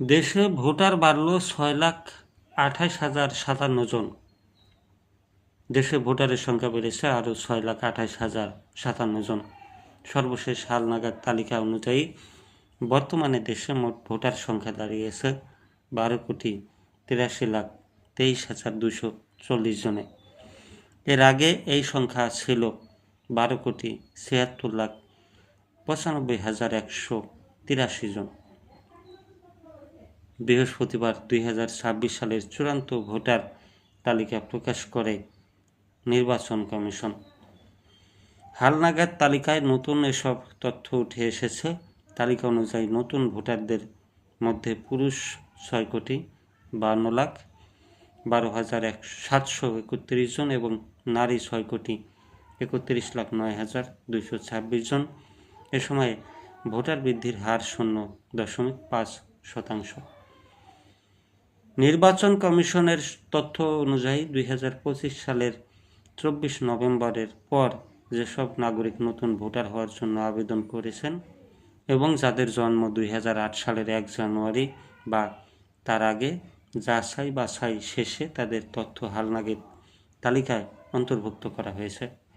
দেশে ভোটার বাড়ল 6,28,057 জন। দেশে ভোটারের সংখ্যা বেড়েছে আরও 6,28,057 জন। সর্বশেষ হালনাগাদ তালিকা অনুযায়ী বর্তমানে দেশে মোট ভোটার সংখ্যা দাঁড়িয়েছে 12,83,23,240 জনে। এর আগে এই সংখ্যা ছিল 12,76,95,183 জন। বৃহস্পতিবার 2026 সালের চূড়ান্ত ভোটার তালিকা প্রকাশ করে নির্বাচন কমিশন। হালনাগাদ তালিকায় নতুন এসব তথ্য উঠে এসেছে। তালিকা অনুযায়ী নতুন ভোটারদের মধ্যে পুরুষ 6,12,731 জন এবং নারী 6,31,09,226 জন। এ সময় ভোটার বৃদ্ধির হার 0.5%। নির্বাচন কমিশনের তথ্য অনুযায়ী 2025 সালের 24 নভেম্বরের পর যেসব নাগরিক নতুন ভোটার হওয়ার জন্য আবেদন করেছেন এবং যাদের জন্ম 2008 সালের 1 জানুয়ারি বা তার আগে যাচাই বাছাই শেষে তাদের তথ্য হালনাগাদ তালিকায় অন্তর্ভুক্ত করা হয়েছে।